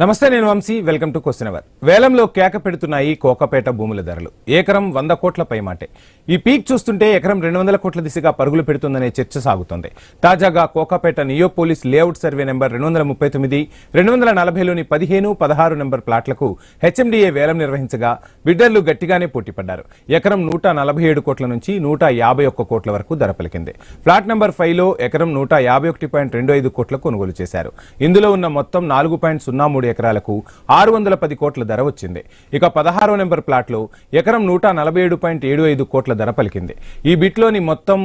నమస్తే, నేను Vamsi. Welcome to question hour. వేలంలో కేక పెడుతున్నాయి కోకాపేట భూముల ధరలు. ఎకరం 100 కోట్ల పైమాటే. ఈ పీక్ చూస్తుంటే ఎకరం 200 కోట్ల దిశగా పరుగులు పెడుతుందనే చర్చ సాగుతోంది. తాజాగా Kokapet Neopolis layout survey number 239, 240లోని 15, 16 నెంబర్ ప్లాట్లకు హెచ్ఎండిఏ వేలం నిర్వహించగా బిడ్డర్లు గట్టిగానే పోటీపడ్డారు. ఎకరం 147 కోట్ల నుంచి 151 కోట్ల వరకు ధర పలికింది. ఫ్లాట్ నెంబర్ 5లో ఎకరం 151.25 కోట్ల కొనుగోలు చేశారు. ఇందులో ఉన్న మొత్తం 4.03 ఎకరాలకు 610 కోట్ల ధర వచ్చింది. ఇక 16వ నెంబర్ ప్లాట్లో ఎకరం 147.75 కోట్ల ధర పలికింది. ఈ బిట్లోని మొత్తం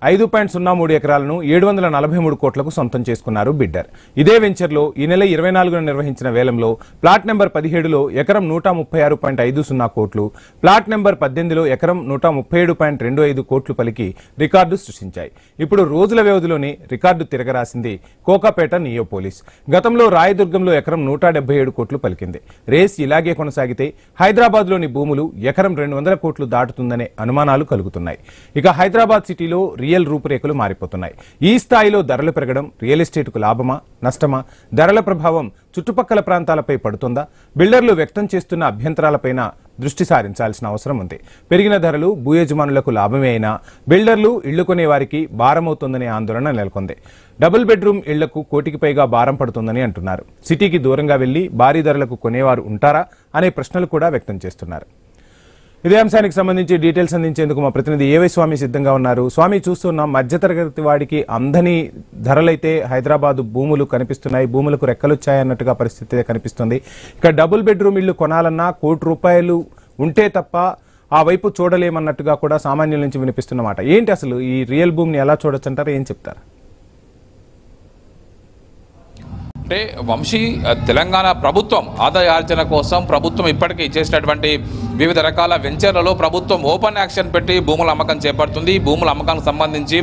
5.03 ఎకరాలను 743 కోట్లకు సొంతం చేసుకున్నారు బిడ్డర్. ఇదే వెంచర్లో ఈ నెల 24న నిర్వహించిన వేలంలో ప్లాట్ నెంబర్ 17లో ఎకరం 136.50 కోట్లు, ప్లాట్ నెంబర్ 18లో ఎకరం 137.25 కోట్లు పలికి రికార్డు సృష్టించాయి. ఇప్పుడు రోజుల వ్యవధిలోనే రికార్డు తిరగరాసింది కోకాపేట నియోపోలిస్. గతంలో రాయదుర్గంలో ఎకరం 177 కోట్లు పలికింది. రేస్ ఇలాగే కొనసాగితే హైదరాబాద్లోని భూములు ఎకరం 200 కోట్లు దాటుతుందనే అనుమానాలు కలుగుతున్నాయి. ఇక హైదరాబాద్ సిటీలో రియల్ రూపురేఖలు మారిపోతున్నాయి. ఈ స్థాయిలో ధరలు పెరగడం రియల్ ఎస్టేట్కు లాభమా నష్టమా? ధరల ప్రభావం చుట్టుపక్కల ప్రాంతాలపై పడుతుందా? బిల్డర్లు వ్యక్తం చేస్తున్న అభ్యంతరాలపైన దృష్టి సారించాల్సిన అవసరం ఉంది. పెరిగిన ధరలు భూయజమానులకు లాభమే అయినా బిల్డర్లు ఇళ్లు కొనే వారికి భారమవుతుందనే ఆందోళన నెలకొంది. డబుల్ బెడ్రూమ్ ఇళ్లకు కోటికి పైగా భారం పడుతుందని అంటున్నారు. సిటీకి దూరంగా వెళ్లి భారీ ధరలకు కొనేవారు ఉంటారా అనే ప్రశ్నలు కూడా వ్యక్తం చేస్తున్నారు. ఇదే అంశానికి సంబంధించి డీటెయిల్స్ అందించేందుకు మా ప్రతినిధి ఏవై స్వామి సిద్ధంగా ఉన్నారు. స్వామి, చూస్తున్న మధ్యతరగతి వాడికి అందని ధరలైతే హైదరాబాద్ భూములు కనిపిస్తున్నాయి. భూములకు రెక్కలొచ్చాయన్నట్టుగా పరిస్థితి కనిపిస్తుంది. ఇక డబుల్ బెడ్రూమ్ ఇళ్లు కొనాలన్నా ₹1 ఉంటే తప్ప ఆ వైపు చూడలేమన్నట్టుగా కూడా సామాన్యుల నుంచి వినిపిస్తున్నమాట. ఏంటి అసలు ఈ రియల్ భూమిని ఎలా చూడొచ్చు అంటారు? ఏం చెప్తారు? అంటే వంశీ, తెలంగాణ ప్రభుత్వం ఆదాయార్జన కోసం ప్రభుత్వం ఇప్పటికీ చేసినటువంటి వివిధ రకాల వెంచర్లలో ప్రభుత్వం ఓపెన్ యాక్షన్ పెట్టి భూముల అమ్మకం చేపడుతుంది. భూముల అమ్మకానికి సంబంధించి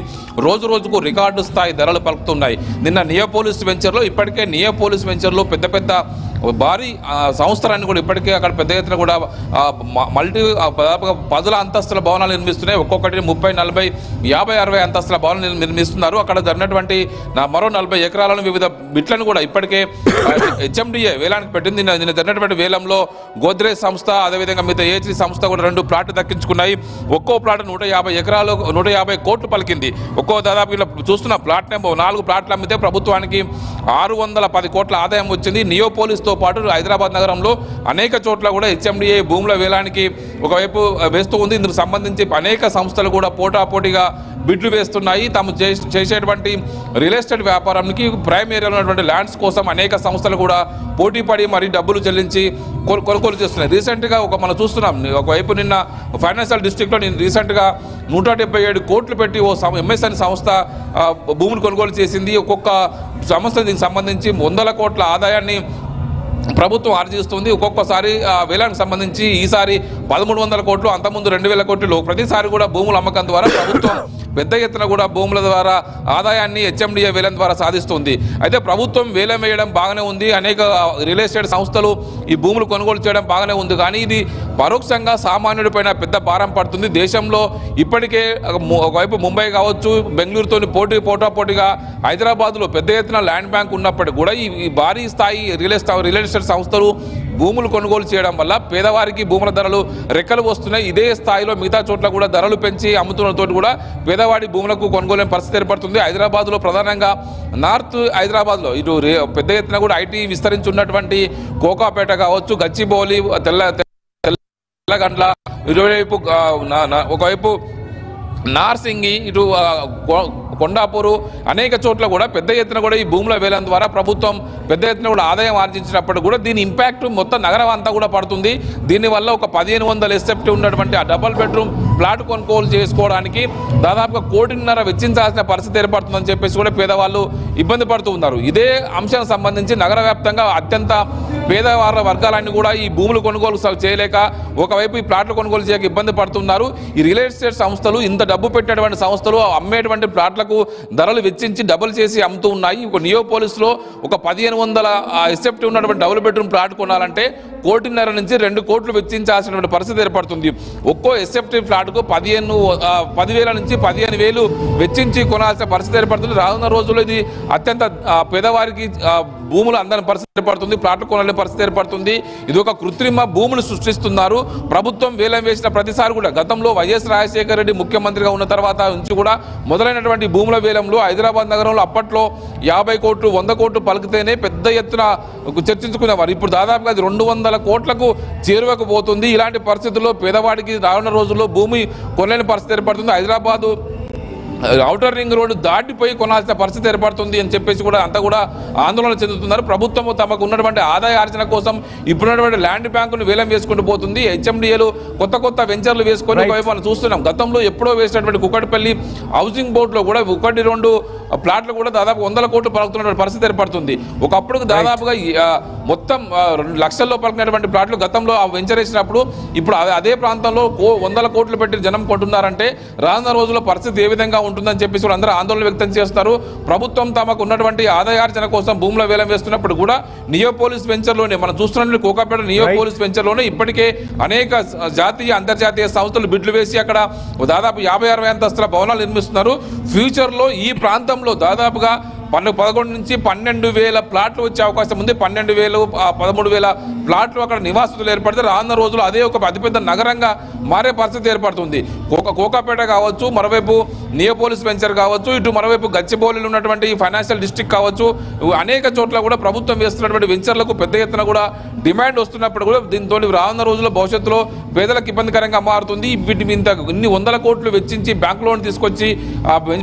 రోజు రోజుకు రికార్డు స్థాయి ధరలు పలుకుతున్నాయి. నిన్న నియోపోలిస్ వెంచర్లో ఇప్పటికే నియోపోలిస్ వెంచర్లో పెద్ద పెద్ద భారీ సంస్థలన్నీ కూడా ఇప్పటికే అక్కడ పెద్ద ఎత్తున కూడా మల్టీ దాదాపుగా 10 అంతస్తుల భవనాలు నిర్మిస్తున్నాయి. ఒక్కొక్కటి 30, 40, 50, 60 అంతస్తుల భవనాలు నిర్మిస్తున్నారు. అక్కడ జరిగినటువంటి మరో 40 ఎకరాలను వివిధ బిట్లను కూడా ఇప్పటికే హెచ్ఎండిఏ వేలానికి పెట్టింది. నిన్న జరిగినటువంటి వేలంలో గోద్రేజ్ సంస్థ, అదేవిధంగా మిగతా ఏహెచ్డి సంస్థ కూడా 2 ప్లాట్లు దక్కించుకున్నాయి. ఒక్కో ప్లాట్ 150 ఎకరాలు 150 కోట్లు పలికింది. ఒక్కో దాదాపు ఇలా చూస్తున్న ప్లాట్ నెంబర్ 4 ప్లాట్లు అమ్మితే ప్రభుత్వానికి 610 కోట్ల ఆదాయం వచ్చింది. నియోపోలిస్తో పాటు హైదరాబాద్ నగరంలో అనేక చోట్ల కూడా హెచ్ఎండిఏ భూముల వేలానికి ఒకవైపు వేస్తూ ఉంది. ఇందుకు సంబంధించి అనేక సంస్థలు కూడా పోటాపోటీగా బిడ్లు వేస్తున్నాయి. తాము చేసేటువంటి రియల్ ఎస్టేట్ వ్యాపారానికి ప్రైమ్ ఏరియాలో ఉన్నటువంటి ల్యాండ్స్ కోసం అనేక సంస్థలు కూడా పోటీపడి మరి డబ్బులు చెల్లించి కొనుగోలు చేస్తున్నాయి. రీసెంట్గా మనం చూస్తున్నాం, ఒకవైపు నిన్న ఫైనాన్షియల్ డిస్ట్రిక్ట్లో నేను రీసెంట్గా 177 కోట్లు పెట్టి ఓ ఎంఎస్ఎన్ సంస్థ భూములు కొనుగోలు చేసింది. ఒక్కొక్క సంస్థ దీనికి సంబంధించి 100 కోట్ల ఆదాయాన్ని ప్రభుత్వం ఆర్జిస్తుంది. ఒక్కొక్కసారి వేలానికి సంబంధించి ఈసారి 1300 కోట్లు, అంతకుముందు 2000 కోట్లు. ప్రతిసారి కూడా భూముల అమ్మకం ద్వారా ప్రభుత్వం పెద్ద ఎత్తున కూడా భూముల ద్వారా ఆదాయాన్ని హెచ్ఎండిఏ వేలం ద్వారా సాధిస్తుంది. అయితే ప్రభుత్వం వేలం వేయడం బాగానే ఉంది, అనేక రియల్ ఎస్టేట్ సంస్థలు ఈ భూములు కొనుగోలు చేయడం బాగానే ఉంది. కానీ ఇది పరోక్షంగా సామాన్యుడిపైన పెద్ద భారం పడుతుంది. దేశంలో ఇప్పటికే ఒకవైపు ముంబై కావచ్చు, బెంగళూరుతో పోటాపోటీగా హైదరాబాద్లో పెద్ద ఎత్తున ల్యాండ్ బ్యాంక్ ఉన్నప్పటికీ కూడా ఈ భారీ స్థాయి రియల్ ఎస్టేట్ సంస్థలు భూములు కొనుగోలు చేయడం వల్ల పేదవారికి భూముల ధరలు రెక్కలు వస్తున్నాయి. ఇదే స్థాయిలో మిగతా చోట్ల కూడా ధరలు పెంచి అమ్ముతున్నతో కూడా పేదవాడి భూములకు కొనుగోలు పరిస్థితి ఏర్పడుతుంది. హైదరాబాద్లో ప్రధానంగా నార్త్ హైదరాబాద్లో ఇటు పెద్ద ఎత్తున కూడా ఐటీ విస్తరించి ఉన్నటువంటి కోకాపేట కావచ్చు, గచ్చిబౌలి, తెల్లగండ్ల, ఇటువైపు ఒకవైపు నార్సింగి, ఇటు కొండాపూరు, అనేక చోట్ల కూడా పెద్ద ఎత్తున కూడా ఈ భూముల వేలం ద్వారా ప్రభుత్వం పెద్ద ఎత్తున కూడా ఆదాయం ఆర్జించినప్పుడు కూడా దీని ఇంపాక్ట్ మొత్తం నగరం అంతా కూడా పడుతుంది. దీనివల్ల ఒక 1500 ఎస్ఎఫ్టీ ఉన్నటువంటి ఆ డబుల్ బెడ్రూమ్ ప్లాట్ కొనుగోలు చేసుకోవడానికి దాదాపుగా 1.5 కోటి వెచ్చించాల్సిన పరిస్థితి ఏర్పడుతుందని చెప్పేసి కూడా పేదవాళ్ళు ఇబ్బంది పడుతూ ఉన్నారు. ఇదే అంశానికి సంబంధించి నగర వ్యాప్తంగా అత్యంత పేదవాళ్ళ వర్గాలన్నీ కూడా ఈ భూములు కొనుగోలు చేయలేక ఒకవైపు ఈ ప్లాట్లు కొనుగోలు చేయక ఇబ్బంది పడుతున్నారు. ఈ రియల్ ఎస్టేట్ సంస్థలు, ఇంత డబ్బు పెట్టేటువంటి సంస్థలు అమ్మేటువంటి ప్లాట్లకు ధరలు వెచ్చించి డబుల్ చేసి అమ్ముతూ ఉన్నాయి. నియోపోలిస్లో ఒక 1500 ఎస్ఎఫ్టీ ఉన్నటువంటి డబుల్ బెడ్రూమ్ ప్లాట్ కొనాలంటే 1.5 నుంచి 2 కోట్లు వెచ్చించాల్సినటువంటి పరిస్థితి ఏర్పడుతుంది. ఒక్కో ఎస్ఎఫ్టీ ఫ్లాట్కు 10,000 నుంచి 15,000 వెచ్చించి కొనాల్సిన పరిస్థితి ఏర్పడుతుంది. రానున్న రోజుల్లో ఇది అత్యంత పేదవారికి భూములు అందని పరిస్థితి ఏర్పడుతుంది, ప్లాట్లు కొనలేని పరిస్థితి ఏర్పడుతుంది. ఇది ఒక కృత్రిమ భూములు సృష్టిస్తున్నారు. ప్రభుత్వం వేలం వేసిన ప్రతిసారి కూడా గతంలో వైఎస్ రాజశేఖర రెడ్డి ముఖ్యమంత్రిగా ఉన్న తర్వాత నుంచి కూడా మొదలైనటువంటి భూముల వేలంలో హైదరాబాద్ నగరంలో అప్పట్లో 50 కోట్లు 100 కోట్లు పలికితేనే పెద్ద ఎత్తున చర్చించుకునేవారు. ఇప్పుడు దాదాపుగా అది 200 కోట్లకు చేరువకు పోతుంది. ఇలాంటి పరిస్థితుల్లో పేదవాడికి రానున్న రోజుల్లో భూమి కొనలేని పరిస్థితి ఏర్పడుతుంది. హైదరాబాదు ఔటర్ రింగ్ రోడ్డు దాటిపోయి కొనాల్సిన పరిస్థితి ఏర్పడుతుంది అని చెప్పేసి కూడా అంతా కూడా ఆందోళన చెందుతున్నారు. ప్రభుత్వం తమకు ఉన్నటువంటి ఆదాయ ఆర్జన కోసం ఇప్పుడున్నటువంటి ల్యాండ్ బ్యాంకును వేలం వేసుకుంటూ పోతుంది. హెచ్ఎండిఏలు కొత్త వెంచర్లు వేసుకొని ఒకవైపు మనం చూస్తున్నాం. గతంలో ఎప్పుడో వేసినటువంటి కుకట్పల్లి హౌసింగ్ బోర్డులో కూడా 1-2 ప్లాట్లు కూడా దాదాపు 100 కోట్లు పలుకుతున్నటువంటి పరిస్థితి ఏర్పడుతుంది. ఒకప్పుడు దాదాపుగా మొత్తం 2 లక్షల్లో పలికినటువంటి ప్లాట్లు గతంలో వెంచర్ వేసినప్పుడు ఇప్పుడు అదే ప్రాంతంలో 100 కోట్లు పెట్టి జనం కొంటున్నారంటే రానున్న రోజుల్లో పరిస్థితి ఏ విధంగా ఉంటుందని చెప్పేసి అందరూ ఆందోళన వ్యక్తం చేస్తారు. ప్రభుత్వం తమకు ఉన్నటువంటి ఆదాయార్జన కోసం భూముల వేలం వేస్తున్నప్పుడు కూడా నియోపోలిస్ వెంచర్లోనే మనం చూస్తున్నట్టు కోకాపేట నియోపోలిస్ వెంచర్లోనే ఇప్పటికే అనేక జాతీయ అంతర్జాతీయ సంస్థలు బిడ్లు వేసి అక్కడ దాదాపు 50-60 అంతస్తుల భవనాలు నిర్మిస్తున్నారు. ఫ్యూచర్లో ఈ ప్రాంతంలో దాదాపుగా 11 నుంచి 12,000 ప్లాట్లు వచ్చే అవకాశం ఉంది. 12,000 13,000 ప్లాట్లు అక్కడ నివాసితులు ఏర్పడితే రానున్న రోజులు అదే ఒక అతిపెద్ద నగరంగా మారే పరిస్థితి ఏర్పడుతుంది. కోకాపేట కావచ్చు, మరోవైపు నియోపోలిస్ వెంచర్ కావచ్చు, ఇటు మరోవైపు గచ్చిబౌలిలో ఉన్నటువంటి ఫైనాన్షియల్ డిస్ట్రిక్ట్ కావచ్చు, అనేక చోట్ల కూడా ప్రభుత్వం వేస్తున్నటువంటి వెంచర్లకు పెద్ద ఎత్తున కూడా డిమాండ్ వస్తున్నప్పుడు కూడా దీంతో రానున్న రోజుల్లో భవిష్యత్తులో పేదలకు ఇబ్బందికరంగా మారుతుంది. వీటి ఇన్ని 100 కోట్లు వెచ్చించి బ్యాంక్ లోన్ తీసుకొచ్చి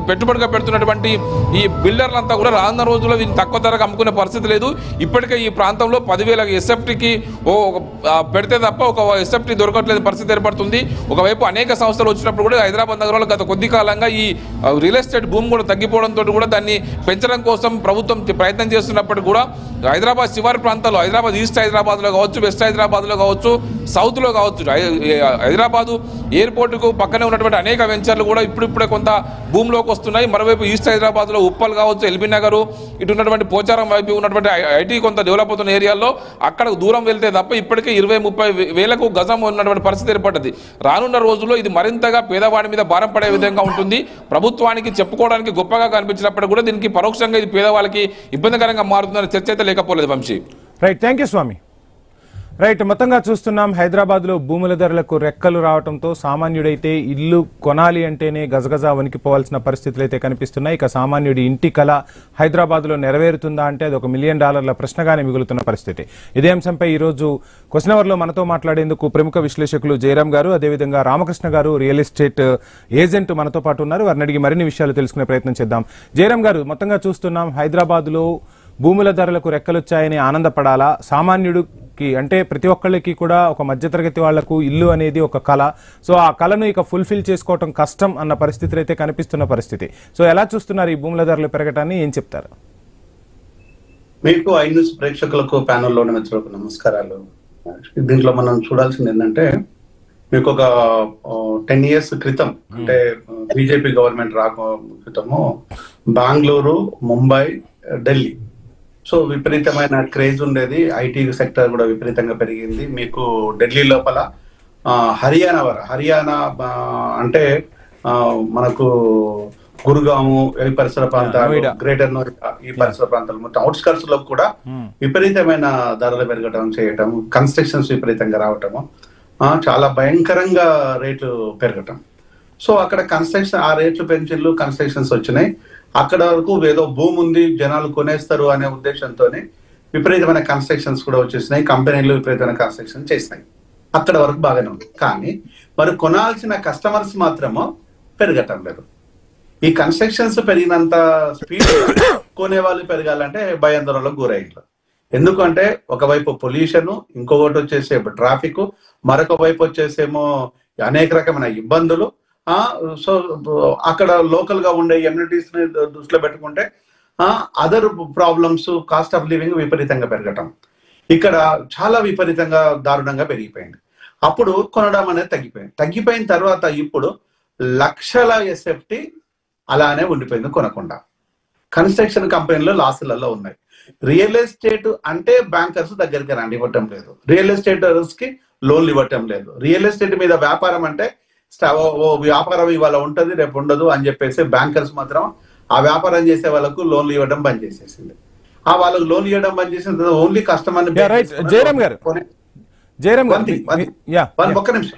పెట్టుబడిగా పెడుతున్నటువంటి ఈ బిల్డర్లంతా కూడా రానున్న రోజుల్లో వీటిని తక్కువ ధరకు అమ్ముకునే పరిస్థితి లేదు. ఇప్పటికే ఈ ప్రాంతంలో 10,000 ఎస్ఎఫ్టీకి పెడితే తప్ప ఒక ఎస్ఎఫ్టీ దొరకట్లేదు పరిస్థితి ఏర్పడుతుంది. ఒకవైపు అనేక సంస్థలు వచ్చినప్పుడు కూడా హైదరాబాద్ నగరంలో గత కొద్ది కాలంగా ఈ రియల్ ఎస్టేట్ భూమి కూడా తగ్గిపోవడంతో కూడా దాన్ని పెంచడం కోసం ప్రభుత్వం ప్రయత్నం చేస్తున్నప్పుడు కూడా హైదరాబాద్ శివారు ప్రాంతాల్లో హైదరాబాద్ ఈస్ట్ హైదరాబాద్లో కావచ్చు, వెస్ట్ హైదరాబాద్లో కావచ్చు, సౌత్లో కావచ్చు, హైదరాబాదు ఎయిర్పోర్టుకు పక్కనే ఉన్నటువంటి అనేక వెంచర్లు కూడా ఇప్పుడిప్పుడే కొంత భూమిలోకి వస్తున్నాయి. మరోవైపు ఈస్ట్ హైదరాబాద్లో ఉప్పల్ కావచ్చు, ఎల్బీ నగర్, ఇటు ఉన్నటువంటి పోచారం వైపు ఉన్నటువంటి ఐటీ కొంత డెవలప్ అవుతున్న ఏరియాల్లో అక్కడ దూరం వెళ్తే తప్ప ఇప్పటికే 20-30 వేలకు గజం ఉన్నటువంటి పరిస్థితి ఏర్పడ్డది. రానున్న రోజుల్లో ఇది మరింతగా పేదవాడి మీద భారం పడే విధంగా ఉంటుంది. ప్రభుత్వానికి చెప్పుకోవడానికి గొప్పగా కనిపించినప్పుడు కూడా దీనికి పరోక్షంగా ఇది పేదవాళ్ళకి ఇబ్బందికరంగా మారుతుందనే చర్చ అయితే లేకపోలేదు. Vamsi, right, thank you Swami. Right, మొత్తంగా చూస్తున్నాం హైదరాబాద్లో భూముల ధరలకు రెక్కలు రావడంతో సామాన్యుడైతే ఇల్లు కొనాలి అంటేనే గజగజ వణికిపోవాల్సిన పరిస్థితులు అయితే కనిపిస్తున్నాయి. ఇక సామాన్యుడి ఇంటి కళ హైదరాబాద్లో నెరవేరుతుందా అంటే అది $1 మిలియన్ ప్రశ్నగానే మిగులుతున్న పరిస్థితి. ఇదే అంశంపై ఈరోజు క్వశ్చన్ అవర్లో మనతో మాట్లాడేందుకు ప్రముఖ విశ్లేషకులు జయరాం గారు, అదేవిధంగా రామకృష్ణ గారు, రియల్ ఎస్టేట్ ఏజెంట్ మనతో పాటు ఉన్నారు. వారిని అడిగి మరిన్ని విషయాలు తెలుసుకునే ప్రయత్నం చేద్దాం. జయరాం గారు, మొత్తంగా చూస్తున్నాం హైదరాబాద్లో భూముల ధరలకు రెక్కలొచ్చాయని ఆనందపడాలా? సామాన్యుడికి అంటే ప్రతి ఒక్కళ్ళకి కూడా ఒక మధ్యతరగతి వాళ్లకు ఇల్లు అనేది ఒక కళ. సో ఆ కళను ఇక ఫుల్ఫిల్ చేసుకోవటం కష్టం అన్న పరిస్థితులు అయితే కనిపిస్తున్న పరిస్థితి. సో ఎలా చూస్తున్నారు ఈ భూముల ధరలు పెరగటాన్ని, ఏం చెప్తారు? మీకు ఐన్యూస్ ప్రేక్షకులకు, ప్యానెల్లోని మిత్రులకు నమస్కారాలు. దీంట్లో మనం చూడాల్సింది ఏంటంటే, మీకు ఒక 10 years క్రితం అంటే బీజేపీ గవర్నమెంట్ క్రితము బెంగళూరు, ముంబై, ఢిల్లీ సో విపరీతమైన క్రేజ్ ఉండేది. ఐటీ సెక్టర్ కూడా విపరీతంగా పెరిగింది. మీకు ఢిల్లీ లోపల హర్యానా అంటే మనకు గురుగాము, ఈ పరిసర ప్రాంతాలు, గ్రేటర్ నోయిడా, ఈ పరిసర ప్రాంతాలు మొత్తం అవుట్స్కర్ట్స్ లో కూడా విపరీతమైన ధరలు పెరగటం, చేయటం, కన్స్ట్రక్షన్స్ విపరీతంగా రావటము, చాలా భయంకరంగా రేట్లు పెరగటం. సో అక్కడ కన్స్ట్రక్షన్ ఆ రేట్లు పెంచిళ్ళు, కన్స్ట్రక్షన్స్ వచ్చినాయి. అక్కడ వరకు ఏదో భూమి ఉంది, జనాలు కొనేస్తారు అనే ఉద్దేశంతోనే విపరీతమైన కన్స్ట్రక్షన్స్ కూడా వచ్చేసినాయి. కంపెనీలు విపరీతమైన కన్స్ట్రక్షన్ చేసినాయి. అక్కడ వరకు బాగానే ఉంది. కానీ మరి కొనాల్సిన కస్టమర్స్ మాత్రమో పెరగటం లేదు. ఈ కన్స్ట్రక్షన్స్ పెరిగినంత స్పీడ్ కొనే వాళ్ళు పెరగాలంటే భయాందోళనలకు గురయ్యారు. ఎందుకంటే ఒకవైపు పొల్యూషన్, ఇంకొకటి వచ్చేసే ట్రాఫిక్, మరొక వైపు వచ్చేసేమో అనేక రకమైన ఇబ్బందులు. సో అక్కడ లోకల్ గా ఉండే ఎమ్యూనిటీస్ ని దృష్టిలో పెట్టుకుంటే other problems, cost of living విపరీతంగా పెరగటం ఇక్కడ చాలా విపరీతంగా దారుణంగా పెరిగిపోయింది. అప్పుడు కొనడం అనేది తగ్గిపోయిన తర్వాత ఇప్పుడు లక్షల ఎస్ఎఫ్టీ అలానే ఉండిపోయింది కొనకుండా. కన్స్ట్రక్షన్ కంపెనీలు లాసులలో ఉన్నాయి. రియల్ ఎస్టేట్ అంటే బ్యాంకర్స్ దగ్గరికి రండి ఇవ్వటం లేదు, రియల్ ఎస్టేటర్స్ కి లోన్లు ఇవ్వటం లేదు. రియల్ ఎస్టేట్ మీద వ్యాపారం అంటే వ్యాపారం ఇవాళ ఉంటది రేపు ఉండదు అని చెప్పేసి బ్యాంకర్స్ మాత్రం ఆ వ్యాపారం చేసే వాళ్ళకు లోన్లు ఇవ్వడం బంద్ చేసేసింది. ఆ వాళ్ళకు లోన్ ఇవ్వడం బంద్ చేసిన తర్వాత ఓన్లీ కస్టమర్ ఒక్క నిమిషం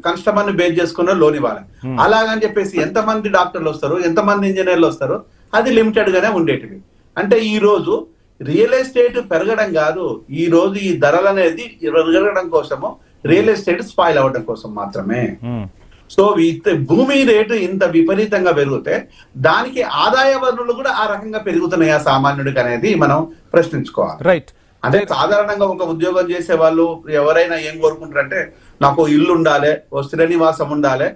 కస్టమర్ ని బేస్ చేసుకున్న లోన్ ఇవ్వాలి. అలాగని చెప్పేసి ఎంతమంది డాక్టర్లు వస్తారు, ఎంతమంది ఇంజనీర్లు వస్తారు, అది లిమిటెడ్ గానే ఉండేటివి. అంటే ఈ రోజు రియల్ ఎస్టేట్ పెరగడం కాదు, ఈ రోజు ఈ ధరలు అనేది పెరగడం కోసము, రియల్ ఎస్టేట్ స్పాయిల్ అవ్వడం కోసం మాత్రమే. సో భూమి రేటు ఇంత విపరీతంగా పెరిగితే దానికి ఆదాయ వనరులు కూడా ఆ రకంగా పెరుగుతున్నాయా సామాన్యుడికి అనేది మనం ప్రశ్నించుకోవాలి. రైట్. అంటే సాధారణంగా ఒక ఉద్యోగం చేసే వాళ్ళు ఎవరైనా ఏం కోరుకుంటారంటే నాకు ఇల్లు ఉండాలి, ఓ స్థిర నివాసం ఉండాలి,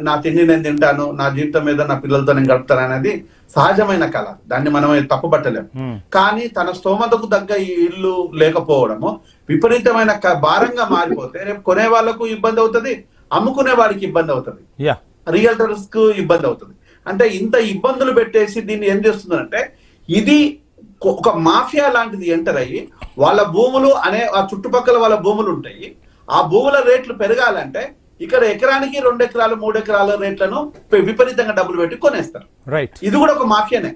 నా తిండి నేను తింటాను, నా జీవితం మీద నా పిల్లలతో నేను గడుపుతాను అనేది సహజమైన కళ, దాన్ని మనం తప్పుపట్టలేము. కానీ తన స్తోమతకు తగ్గ ఈ ఇల్లు లేకపోవడము విపరీతమైన భారంగా మారిపోతే రేపు కొనే వాళ్ళకు ఇబ్బంది అవుతుంది, అమ్ముకునే వాడికి ఇబ్బంది అవుతుంది, రియల్టర్స్ కు ఇబ్బంది అవుతుంది. అంటే ఇంత ఇబ్బందులు పెట్టేసి దీన్ని ఏం చేస్తుందంటే ఇది ఒక మాఫియా లాంటిది ఎంటర్ అయ్యి వాళ్ళ భూములు ఆ చుట్టుపక్కల వాళ్ళ భూములు ఉంటాయి, ఆ భూముల రేట్లు పెరగాలంటే ఇక్కడ ఎకరానికి 2 ఎకరాలు 3 ఎకరాల రేట్లను విపరీతంగా డబ్బులు పెట్టి కొనేస్తారు. ఇది కూడా ఒక మాఫియానే.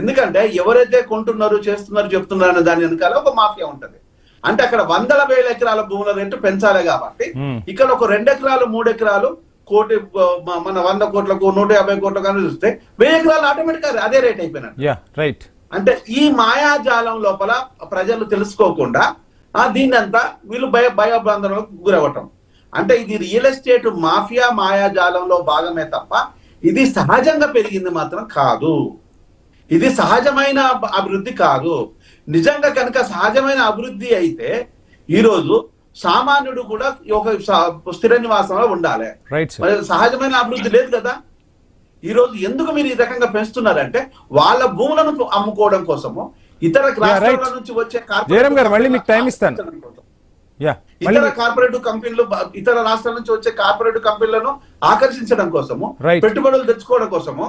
ఎందుకంటే ఎవరైతే కొంటున్నారు, చేస్తున్నారు, చెప్తున్నారు అనే దాని వెనకాల ఒక మాఫియా ఉంటది. అంటే అక్కడ 100,000 ఎకరాల భూముల రేటు పెంచాలి కాబట్టి ఇక్కడ ఒక 2 ఎకరాలు 3 ఎకరాలు కోటి, మన 100 కోట్లకు 150 కోట్లకు అని చూస్తే 1000 ఎకరాలు ఆటోమేటిక్ గా అదే రేట్ అయిపోయినట్టు. అంటే ఈ మాయాజాలం లోపల ప్రజలు తెలుసుకోకుండా దీన్ని అంతా వీళ్ళు భయభ్రాంతులకు గురవటం. అంటే ఇది రియల్ ఎస్టేట్ మాఫియా మాయాజాలంలో భాగమే తప్ప ఇది సహజంగా పెరిగింది మాత్రం కాదు, ఇది సహజమైన అభివృద్ధి కాదు. నిజంగా కనుక సహజమైన అభివృద్ధి అయితే ఈరోజు సామాన్యుడు కూడా ఒక స్థిర నివాసంలో ఉండాలి. సహజమైన అభివృద్ధి లేదు కదా. ఈ రోజు ఎందుకు మీరు ఈ రకంగా పెంచుతున్నారంటే వాళ్ళ భూములను అమ్ముకోవడం కోసము, ఇతర రాష్ట్రాల నుంచి వచ్చే ఇతర కార్పొరేటివ్ కంపెనీలు, ఇతర రాష్ట్రాల నుంచి వచ్చే కార్పొరేటివ్ కంపెనీలను ఆకర్షించడం కోసము, పెట్టుబడులు తెచ్చుకోవడం కోసము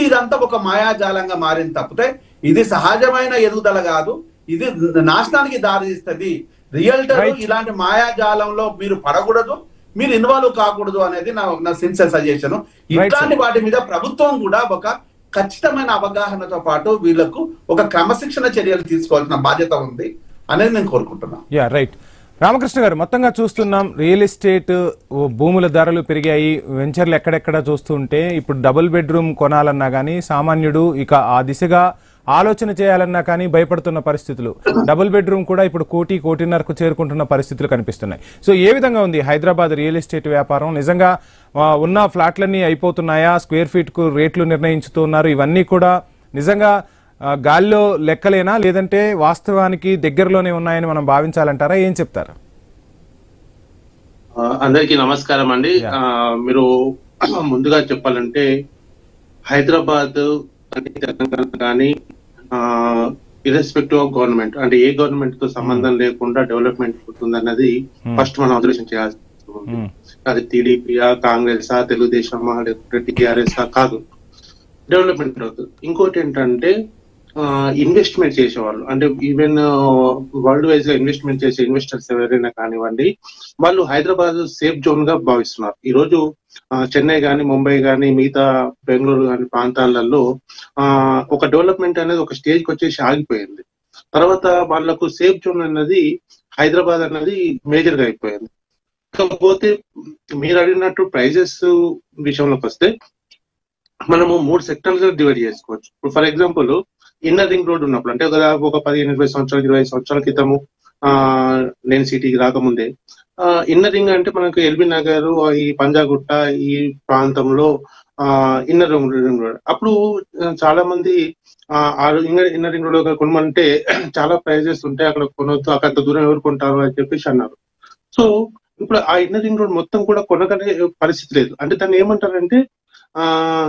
ఇదంతా ఒక మాయాజాలంగా మారింది తప్పితే ఇది సహజమైన ఎదుగుదల కాదు, ఇది నాశనానికి దారితీస్తుంది. రియల్టర్ ఇలాంటి మాయాజాలంలో మీరు పడకూడదు, మీరు ఇన్వాల్వ్ కాకూడదు అనేది నా సిన్సియర్ సజెషన్. ఇట్లాంటి వాటి మీద ప్రభుత్వం కూడా ఒక ఖచ్చితమైన అవగాహనతో పాటు వీళ్లకు ఒక క్రమశిక్షణ చర్యలు తీసుకోవాల్సిన బాధ్యత ఉంది అనేది నేను కోరుకుంటున్నాను. రైట్. రామకృష్ణ గారు, మొత్తంగా చూస్తున్నాం రియల్ ఎస్టేట్ భూముల ధరలు పెరిగాయి, వెంచర్లు ఎక్కడెక్కడ చూస్తుంటే ఇప్పుడు డబుల్ బెడ్రూమ్ కొనాలన్నా కానీ సామాన్యుడు ఇక ఆ దిశగా ఆలోచన చేయాలన్నా కానీ భయపడుతున్న పరిస్థితులు, డబుల్ బెడ్రూమ్ కూడా ఇప్పుడు 1.5 చేరుకుంటున్న పరిస్థితులు కనిపిస్తున్నాయి. సో ఏ విధంగా ఉంది హైదరాబాద్ రియల్ ఎస్టేట్ వ్యాపారం? నిజంగా ఉన్న ఫ్లాట్లన్నీ అయిపోతున్నాయా? స్క్వేర్ ఫీట్ కు రేట్లు నిర్ణయించుతున్నారు, ఇవన్నీ కూడా నిజంగా గాల్లో లెక్కలేనా, లేదంటే వాస్తవానికి దగ్గరలోనే ఉన్నాయని మనం భావించాలంటారా? ఏం చెప్తారు? అందరికీ నమస్కారం అండి. మీరు ముందుగా చెప్పాలంటే హైదరాబాద్ తెలంగాణ కానీ ఇర్రెస్పెక్టివ్ ఆఫ్ గవర్నమెంట్, అంటే ఏ గవర్నమెంట్ తో సంబంధం లేకుండా డెవలప్మెంట్ అవుతుంది అన్నది ఫస్ట్ మనం అబ్జర్వేషన్ చేయాల్సి ఉంది. అది టీడీపీయా, కాంగ్రెసా, తెలుగుదేశమా, లేకపోతే టీఆర్ఎస్ కాదు, డెవలప్మెంట్ అవుతుంది. ఇంకోటి ఏంటంటే ఇన్వెస్ట్మెంట్ చేసేవాళ్ళు, అంటే ఈవెన్ వరల్డ్ వైజ్ గా ఇన్వెస్ట్మెంట్ చేసే ఇన్వెస్టర్స్ ఎవరైనా కానివ్వండి, వాళ్ళు హైదరాబాద్ సేఫ్ జోన్ గా భావిస్తున్నారు. ఈ రోజు చెన్నై గాని, ముంబై గాని, మిగతా బెంగళూరు గాని ప్రాంతాలలో ఒక డెవలప్మెంట్ అనేది ఒక స్టేజ్ కి వచ్చేసి ఆగిపోయింది. తర్వాత వాళ్ళకు సేఫ్ జోన్ అన్నది హైదరాబాద్ అన్నది మేజర్ గా అయిపోయింది. కాకపోతే మీరు అడిగినట్టు ప్రైజెస్ విషయంలోకి వస్తే మనము 3 సెక్టర్స్ డివైడ్ చేసుకోవచ్చు. ఇప్పుడు for example inner ring road ఉన్నప్పుడు, అంటే ఒక 15-20 సంవత్సరాలు 20 సంవత్సరాల క్రితము నేను సిటీకి రాకముందే ఇన్నర్ రింగ్ అంటే మనకు ఎల్బీ నగర్, ఈ పంజాగుట్ట ఈ ప్రాంతంలో ఇన్నర్ రింగ్ రోడ్. అప్పుడు చాలా మంది ఇన్నర్ రింగ్ రోడ్ కొనమంటే చాలా ప్రైజెస్ ఉంటాయి, అక్కడ కొనవద్దు, అక్కడ అంత దూరం ఎవరు కొంటారు అని చెప్పేసి అన్నారు. సో ఇప్పుడు ఆ ఇన్నర్ రింగ్ రోడ్ మొత్తం కూడా కొనగలే పరిస్థితి లేదు. అంటే దాన్ని ఏమంటారంటే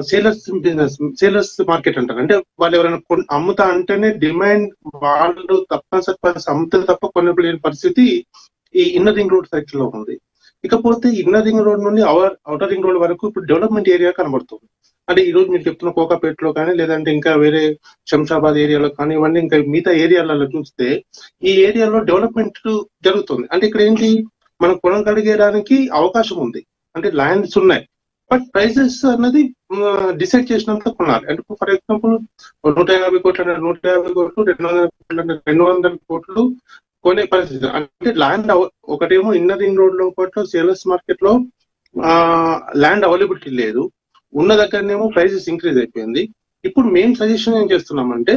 సేలర్స్ మార్కెట్ అంటారు. అంటే వాళ్ళు ఎవరైనా అమ్ముతా అంటేనే డిమాండ్, వాళ్ళు తప్పనిసరి అమ్ముతే తప్ప కొనలేని పరిస్థితి ఈ ఇన్నర్ రింగ్ రోడ్ సైకిల్ లో ఉంది. ఇకపోతే ఇన్నర్ రింగ్ రోడ్ నుండి అవుటర్ రింగ్ రోడ్ వరకు ఇప్పుడు డెవలప్మెంట్ ఏరియా కనబడుతుంది. అంటే ఈ రోజు మీరు చెప్తున్న కోకాపేటలో కానీ లేదంటే ఇంకా వేరే శంషాబాద్ ఏరియాలో కానీ ఇవన్నీ ఇంకా మిగతా ఏరియాలలో చూస్తే ఈ ఏరియాలో డెవలప్మెంట్ జరుగుతుంది. అంటే ఇక్కడ ఏంటి మనం కొనగలిగేయడానికి అవకాశం ఉంది, అంటే ల్యాండ్స్ ఉన్నాయి, బట్ ప్రైసెస్ అన్నది డిసైడ్ చేసినంత కొనాలి. అంటే ఫర్ ఎగ్జాంపుల్ 150 కోట్లు 150 కోట్లు 200 కోట్లు కొనే పరిస్థితి. అంటే ల్యాండ్ ఒకటేమో ఇన్నర్ రింగ్ రోడ్ లో పాటు సేల్స్ మార్కెట్ లో ల్యాండ్ అవైలబిలిటీ లేదు, ఉన్న దగ్గరనేమో ప్రైసెస్ ఇంక్రీజ్ అయిపోయింది. ఇప్పుడు మేము సజెషన్ ఏం చేస్తున్నామంటే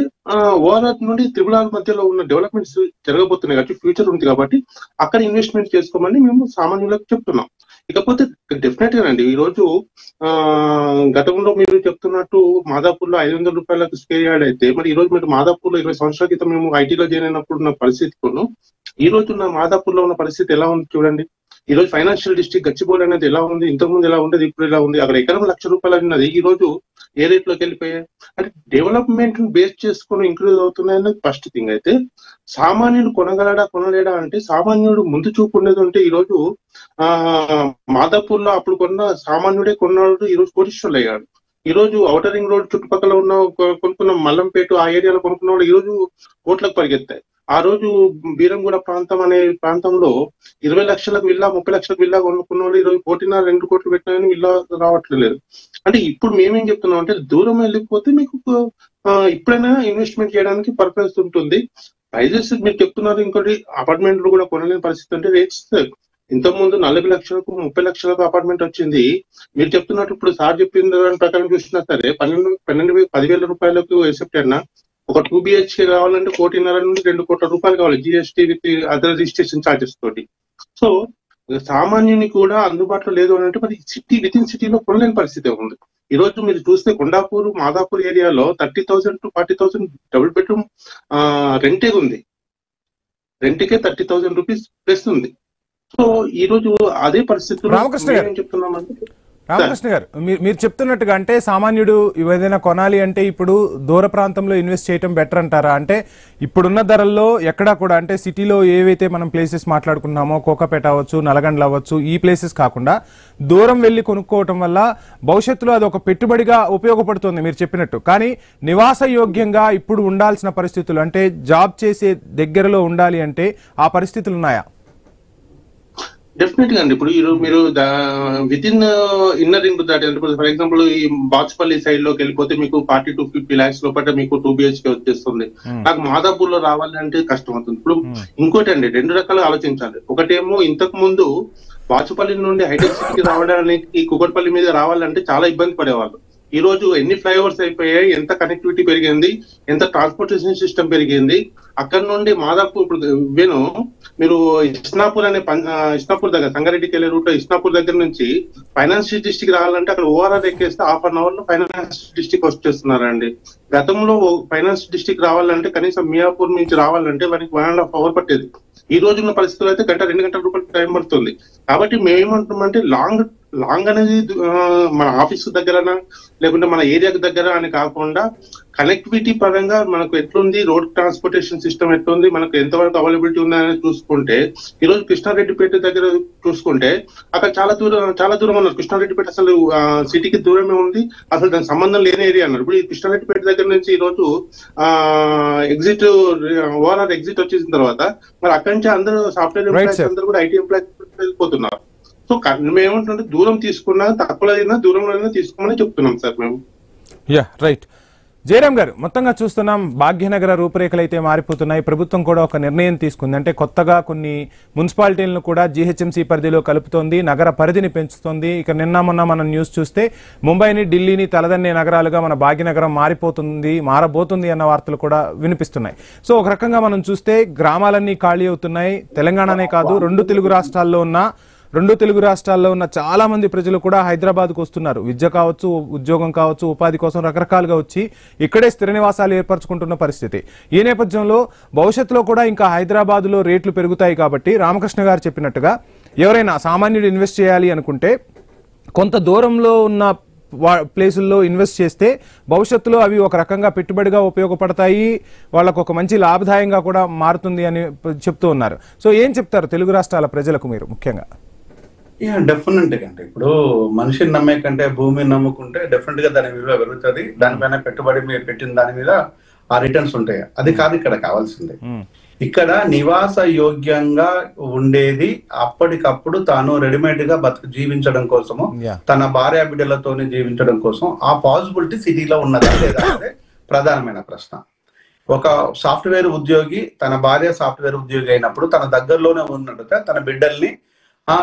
ఓఆర్ఆర్ నుండి త్రిబుల్ మధ్యలో ఉన్న డెవలప్మెంట్స్ జరగబోతున్నాయి కాబట్టి ఫ్యూచర్ ఉంది కాబట్టి అక్కడ ఇన్వెస్ట్మెంట్ చేసుకోమని మేము సామాన్యులకు చెప్తున్నాం. ఇకపోతే డెఫినెట్ గా అండి ఈ రోజు గతంలో మీరు చెప్తున్నట్టు మాదాపూర్ లో 500 రూపాయలకు స్క్వేర్ యార్డ్ అయితే మరి ఈ రోజు మీరు మాదాపూర్ లో 20 సంవత్సరాల క్రితం మేము ఐటీలో జాయిన్ అయినప్పుడు ఉన్న పరిస్థితిను ఈ రోజు ఉన్న మాదాపూర్ లో ఉన్న పరిస్థితి ఎలా ఉంది చూడండి. ఈ రోజు ఫైనాన్షియల్ డిస్ట్రిక్ట్ గచ్చిబౌలి అనేది ఎలా ఉంది, ఇంతకుముందు ఎలా ఉండేది, ఇప్పుడు ఎలా ఉంది. అక్కడ ఎకరం ₹1,00,000 ఉన్నది ఈ రోజు ఏ రేట్ లోకి వెళ్ళిపోయాయి. అంటే డెవలప్మెంట్ బేస్ చేసుకుని ఇంక్రీజ్ అవుతున్నాయన్నది ఫస్ట్ థింగ్. అయితే సామాన్యుడు కొనగలడా కొనలేడా అంటే సామాన్యుడు ముందు చూపు ఉండేది ఉంటే ఈ రోజు మాదాపూర్ లో అప్పుడు కొన్న సామాన్యుడే కొన్నాడు ఈ రోజు కోటీశ్వరులు అయ్యాడు. ఈ రోజు ఔటర్ రింగ్ రోడ్ చుట్టుపక్కల ఉన్న కొనుక్కున్న మల్లంపేట ఆ ఏరియాలో కొనుక్కున్న వాళ్ళు ఈ రోజు కోట్లకు పరిగెత్తాయి. ఆ రోజు బీరంగూడ ప్రాంతం అనే ప్రాంతంలో 20 లక్షలకు విల్లా 30 లక్షలకు విల్లా కొనుక్కున్న వాళ్ళు ఈ రోజు 1.5-2 కోట్లు పెట్టినా విల్లా రావట్లేదు. అంటే ఇప్పుడు మేమేం చెప్తున్నాం అంటే దూరం వెళ్ళిపోతే మీకు ఇప్పుడైనా ఇన్వెస్ట్మెంట్ చేయడానికి పర్పస్ ఉంటుంది. ప్రైజెస్ మీరు చెప్తున్నారు, ఇంకోటి అపార్ట్మెంట్లు కూడా కొనలేని పరిస్థితి. అంటే రేట్స్ ఇంతకుముందు 40 లక్షలకు 30 లక్షలకు అపార్ట్మెంట్ వచ్చింది. మీరు చెప్తున్నట్టు ఇప్పుడు సార్ చెప్పిన దాని ప్రకారం చూసినా సరే 10,000 రూపాయలకు ఎక్సెప్ట్ అయినా ఒక 2 BHK కావాలంటే 1,50,00,000 నుండి 2 కోట్ల రూపాయలు కావాలి GST with other registration charges తోటి. సో సామాన్యుని కూడా అందుబాటులో లేదు అని అంటే మరి సిటీ విత్ ఇన్ సిటీలో కొనలేని పరిస్థితి ఉంది. ఈ రోజు మీరు చూస్తే కొండాపూర్ మాదాపూర్ ఏరియాలో 30,000 to 40,000 డబుల్ బెడ్రూమ్ రెంటే ఉంది. రెంట్కే 30,000 రూపీస్ ప్లస్ ఉంది. సో ఈ రోజు అదే పరిస్థితుల్లో ఏం చెప్తున్నామంటే రామకృష్ణ గారు మీరు చెప్తున్నట్టుగా అంటే సామాన్యుడు ఏదైనా కొనాలి అంటే ఇప్పుడు దూర ప్రాంతంలో ఇన్వెస్ట్ చేయడం బెటర్ అంటారా? అంటే ఇప్పుడున్న ధరల్లో ఎక్కడా కూడా అంటే సిటీలో ఏవైతే మనం ప్లేసెస్ మాట్లాడుకున్నామో కోకాపేట అవ్వచ్చు, నల్గొండ అవ్వచ్చు, ఈ ప్లేసెస్ కాకుండా దూరం వెళ్లి కొనుక్కోవటం వల్ల భవిష్యత్తులో అది ఒక పెట్టుబడిగా ఉపయోగపడుతుంది మీరు చెప్పినట్టు. కానీ నివాస యోగ్యంగా ఇప్పుడు ఉండాల్సిన పరిస్థితులు అంటే జాబ్ చేసే దగ్గరలో ఉండాలి అంటే ఆ పరిస్థితులు ఉన్నాయా? డెఫినెట్ గా అండి. ఇప్పుడు మీరు విత్ ఇన్ ఇన్నర్ రింగ్ దాటి ఫర్ ఎగ్జాంపుల్ ఈ బాచుపల్లి సైడ్ లోకి వెళ్ళిపోతే మీకు 40 to 50 lakhs లోపల మీకు 2 BHK వచ్చేస్తుంది. నాకు మాదాపూర్ లో రావాలంటే కష్టం అవుతుంది. ఇప్పుడు ఇంకోటి అండి, 2 రకాలు ఆలోచించాలి. ఒకటేమో ఇంతకు ముందు బాచుపల్లి నుండి హైటెక్ సిటీకి రావడానికి కుకట్పల్లి మీద రావాలంటే చాలా ఇబ్బంది పడేవాళ్ళు. ఈ రోజు ఎన్ని ఫ్లైఓవర్స్ అయిపోయాయి, ఎంత కనెక్టివిటీ పెరిగింది, ఎంత ట్రాన్స్పోర్టేషన్ సిస్టమ్ పెరిగింది. అక్కడ నుండి మాదాపూర్ ఇప్పుడు మీరు ఇస్నాపూర్ అనే ఇస్నాపూర్ దగ్గర సంగారెడ్డికి వెళ్ళే రూట్ లో ఇస్నాపూర్ దగ్గర నుంచి ఫైనాన్స్ డిస్ట్రిక్ట్ రావాలంటే అక్కడ ఓఆర్ఆర్ ఎక్కేస్తే 1/2 hour లో ఫైనాన్స్ డిస్ట్రిక్ట్ వచ్చేస్తున్నారండి. గతంలో ఫైనాన్స్ డిస్ట్రిక్ట్ రావాలంటే కనీసం మియాపూర్ నుంచి రావాలంటే మనకి 1.5 hour పట్టేది. ఈ రోజున్న పరిస్థితుల్లో అయితే 1-2 గంటల రూపాయలు టైం పడుతుంది. కాబట్టి మేమేమంటున్నామంటే లాంగ్ అనేది మన ఆఫీస్ దగ్గరనా లేకుంటే మన ఏరియాకి దగ్గర అని కాకుండా కనెక్టివిటీ పరంగా మనకు ఎట్లుంది, రోడ్ ట్రాన్స్పోర్టేషన్ సిస్టమ్ ఎట్లుంది, మనకు ఎంతవరకు అవైలబిలిటీ ఉందని చూసుకుంటే ఈ రోజు కృష్ణారెడ్డిపేట దగ్గర చూసుకుంటే అక్కడ చాలా దూరం ఉన్నారు. కృష్ణారెడ్డిపేట అసలు సిటీకి దూరమే ఉంది, అసలు దానికి సంబంధం లేని ఏరియా అన్నారు. ఇప్పుడు ఈ కృష్ణారెడ్డిపేట దగ్గర నుంచి ఈ రోజు ఎగ్జిట్ ఓఆర్ఆర్ ఎగ్జిట్ వచ్చేసిన తర్వాత మరి అక్కడి నుంచి అందరూ సాఫ్ట్వేర్ ఎంప్లాయీస్ అందరూ కూడా ఐటీ ఎంప్లాయీస్ వెళ్ళిపోతున్నారు. సో మేమేమంటుంటే దూరం తీసుకున్నా తక్కువ దూరంలో తీసుకోమని చెప్తున్నాం సార్ మేము. రైట్. జయరాం గారు, మొత్తంగా చూస్తున్నాం భాగ్యనగర రూపురేఖలు అయితే మారిపోతున్నాయి. ప్రభుత్వం కూడా ఒక నిర్ణయం తీసుకుంది. అంటే కొత్తగా కొన్ని మున్సిపాలిటీలను కూడా జీహెచ్ఎంసీ పరిధిలో కలుపుతోంది, నగర పరిధిని పెంచుతోంది. ఇక నిన్న మొన్న మనం న్యూస్ చూస్తే ముంబైని, ఢిల్లీని తలదన్నే నగరాలుగా మన భాగ్యనగరం మారబోతుంది అన్న వార్తలు కూడా వినిపిస్తున్నాయి. సో ఒక రకంగా మనం చూస్తే గ్రామాలన్నీ ఖాళీ అవుతున్నాయి. తెలంగాణనే కాదు, రెండు తెలుగు రాష్ట్రాల్లో ఉన్న చాలా మంది ప్రజలు కూడా హైదరాబాద్కు వస్తున్నారు. విద్య కావచ్చు, ఉద్యోగం కావచ్చు, ఉపాధి కోసం రకరకాలుగా వచ్చి ఇక్కడే స్థిర నివాసాలు ఏర్పరచుకుంటున్న పరిస్థితి. ఈ నేపథ్యంలో భవిష్యత్తులో కూడా ఇంకా హైదరాబాద్లో రేట్లు పెరుగుతాయి. కాబట్టి రామకృష్ణ గారు చెప్పినట్టుగా ఎవరైనా సామాన్యుడు ఇన్వెస్ట్ చేయాలి అనుకుంటే కొంత దూరంలో ఉన్న ప్లేసుల్లో ఇన్వెస్ట్ చేస్తే భవిష్యత్తులో అవి ఒక రకంగా పెట్టుబడిగా ఉపయోగపడతాయి, వాళ్ళకు ఒక మంచి లాభదాయంగా కూడా మారుతుంది అని చెప్తూ ఉన్నారు. సో ఏం చెప్తారు తెలుగు రాష్ట్రాల ప్రజలకు మీరు ముఖ్యంగా? డెఫినెట్ గా అంటే ఇప్పుడు మనిషిని నమ్మే కంటే భూమిని నమ్ముకుంటే డెఫినెట్ గా దాని విలువ పెరుగుతుంది. దానిపైన పెట్టుబడి మీరు పెట్టిన దాని మీద ఆ రిటర్న్స్ ఉంటాయి. అది కాదు ఇక్కడ కావాల్సింది. ఇక్కడ నివాస యోగ్యంగా ఉండేది అప్పటికప్పుడు తాను రెడీమేడ్ గా జీవించడం కోసము, తన భార్య బిడ్డలతోనే జీవించడం కోసం ఆ పాసిబిలిటీ సిటీలో ఉన్నదా లేదా అనేది ప్రధానమైన ప్రశ్న. ఒక సాఫ్ట్వేర్ ఉద్యోగి తన భార్య సాఫ్ట్వేర్ ఉద్యోగి అయినప్పుడు తన దగ్గరలోనే ఉన్నట్టుగా తన బిడ్డల్ని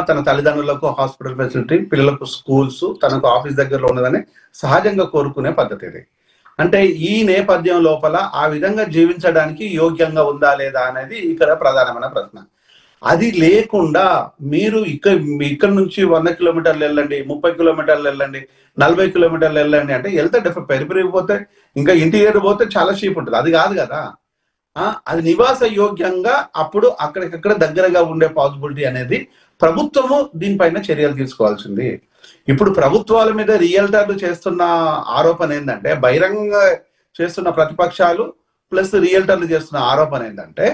తన తల్లిదండ్రులకు హాస్పిటల్ ఫెసిలిటీ, పిల్లలకు స్కూల్స్, తనకు ఆఫీస్ దగ్గరలో ఉన్నదని సహజంగా కోరుకునే పద్ధతి ఇది. అంటే ఈ నేపథ్యం లోపల ఆ విధంగా జీవించడానికి యోగ్యంగా ఉందా లేదా అనేది ఇక్కడ ప్రధానమైన ప్రశ్న. అది లేకుండా మీరు ఇక్కడ నుంచి 100 కిలోమీటర్లు వెళ్ళండి, 30 కిలోమీటర్లు వెళ్ళండి, 40 కిలోమీటర్లు వెళ్ళండి అంటే వెళ్తే పెరిగిపోతే ఇంకా ఇంటీరియర్ పోతే చాలా చీప్ ఉంటుంది. అది కాదు కదా. అది నివాస యోగ్యంగా అప్పుడు అక్కడికక్కడ దగ్గరగా ఉండే పాసిబిలిటీ అనేది ప్రభుత్వము దీనిపైన చర్యలు తీసుకోవాల్సింది. ఇప్పుడు ప్రభుత్వాల మీద రియల్టర్లు చేస్తున్న ఆరోపణ ఏంటంటే, బహిరంగ చేస్తున్న ప్రతిపక్షాలు ప్లస్ రియల్టర్లు చేస్తున్న ఆరోపణ ఏంటంటే,